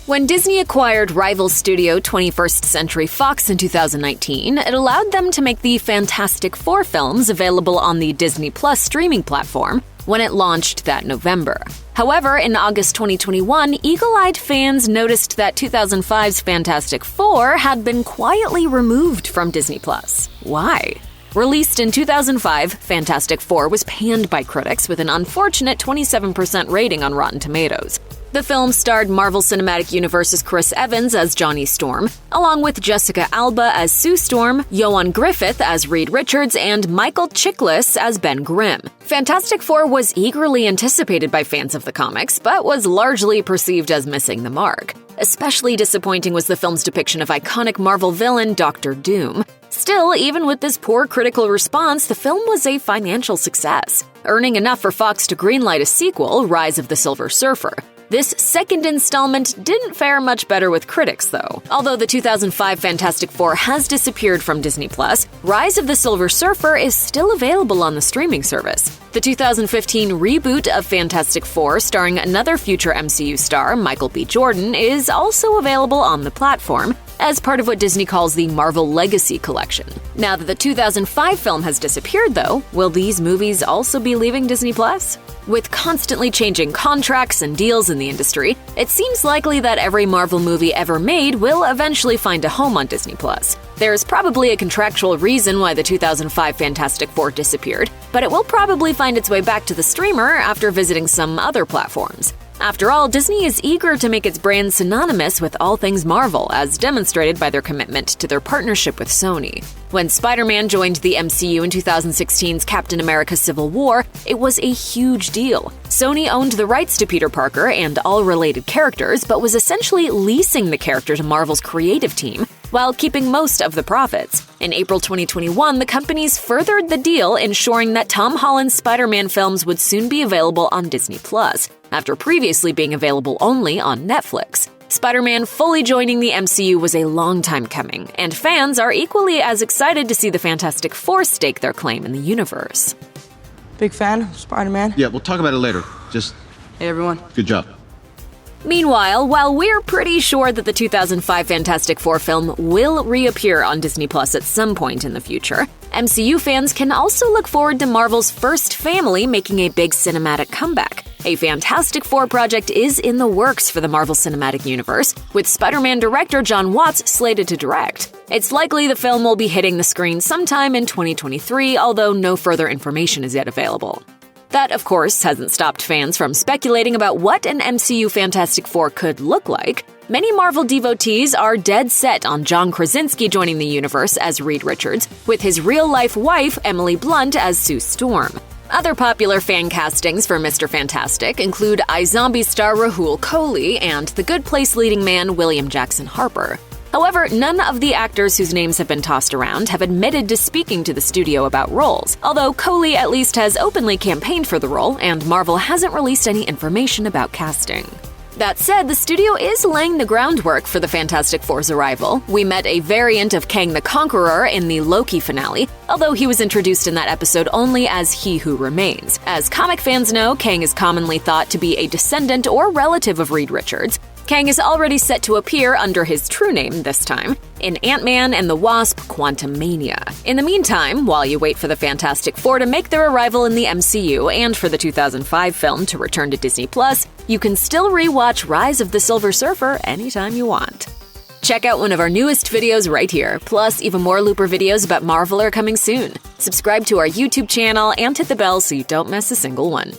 When Disney acquired rival studio 21st Century Fox in 2019, it allowed them to make the Fantastic Four films available on the Disney Plus streaming platform when it launched that November. However, in August 2021, eagle-eyed fans noticed that 2005's Fantastic Four had been quietly removed from Disney Plus. Why? Released in 2005, Fantastic Four was panned by critics with an unfortunate 27% rating on Rotten Tomatoes. The film starred Marvel Cinematic Universe's Chris Evans as Johnny Storm, along with Jessica Alba as Sue Storm, Ioan Gruffudd as Reed Richards, and Michael Chiklis as Ben Grimm. Fantastic Four was eagerly anticipated by fans of the comics, but was largely perceived as missing the mark. Especially disappointing was the film's depiction of iconic Marvel villain Doctor Doom. Still, even with this poor critical response, the film was a financial success, earning enough for Fox to greenlight a sequel, Rise of the Silver Surfer. This second installment didn't fare much better with critics, though. Although the 2005 Fantastic Four has disappeared from Disney+, Rise of the Silver Surfer is still available on the streaming service. The 2015 reboot of Fantastic Four, starring another future MCU star, Michael B. Jordan, is also available on the platform, as part of what Disney calls the Marvel Legacy Collection. Now that the 2005 film has disappeared, though, will these movies also be leaving Disney+? With constantly changing contracts and deals in the industry, it seems likely that every Marvel movie ever made will eventually find a home on Disney+. There's probably a contractual reason why the 2005 Fantastic Four disappeared, but it will probably find its way back to the streamer after visiting some other platforms. After all, Disney is eager to make its brand synonymous with all things Marvel, as demonstrated by their commitment to their partnership with Sony. When Spider-Man joined the MCU in 2016's Captain America: Civil War, it was a huge deal. Sony owned the rights to Peter Parker and all related characters, but was essentially leasing the character to Marvel's creative team, while keeping most of the profits. In April 2021, the companies furthered the deal, ensuring that Tom Holland's Spider-Man films would soon be available on Disney+, after previously being available only on Netflix. Spider-Man fully joining the MCU was a long time coming, and fans are equally as excited to see the Fantastic Four stake their claim in the universe. Big fan of Spider-Man. Yeah, we'll talk about it later. Just... Hey, everyone. Good job. Meanwhile, while we're pretty sure that the 2005 Fantastic Four film will reappear on Disney Plus at some point in the future, MCU fans can also look forward to Marvel's first family making a big cinematic comeback. A Fantastic Four project is in the works for the Marvel Cinematic Universe, with Spider-Man director Jon Watts slated to direct. It's likely the film will be hitting the screen sometime in 2023, although no further information is yet available. That, of course, hasn't stopped fans from speculating about what an MCU Fantastic Four could look like. Many Marvel devotees are dead set on John Krasinski joining the universe as Reed Richards, with his real-life wife, Emily Blunt, as Sue Storm. Other popular fan castings for Mr. Fantastic include iZombie star Rahul Kohli and The Good Place leading man William Jackson Harper. However, none of the actors whose names have been tossed around have admitted to speaking to the studio about roles, although Kohli at least has openly campaigned for the role, and Marvel hasn't released any information about casting. That said, the studio is laying the groundwork for the Fantastic Four's arrival. We met a variant of Kang the Conqueror in the Loki finale, although he was introduced in that episode only as He Who Remains. As comic fans know, Kang is commonly thought to be a descendant or relative of Reed Richards. Kang is already set to appear under his true name this time, in Ant-Man and the Wasp: Quantumania. In the meantime, while you wait for the Fantastic Four to make their arrival in the MCU and for the 2005 film to return to Disney+, you can still rewatch Rise of the Silver Surfer anytime you want. Check out one of our newest videos right here, plus even more Looper videos about Marvel are coming soon. Subscribe to our YouTube channel and hit the bell so you don't miss a single one.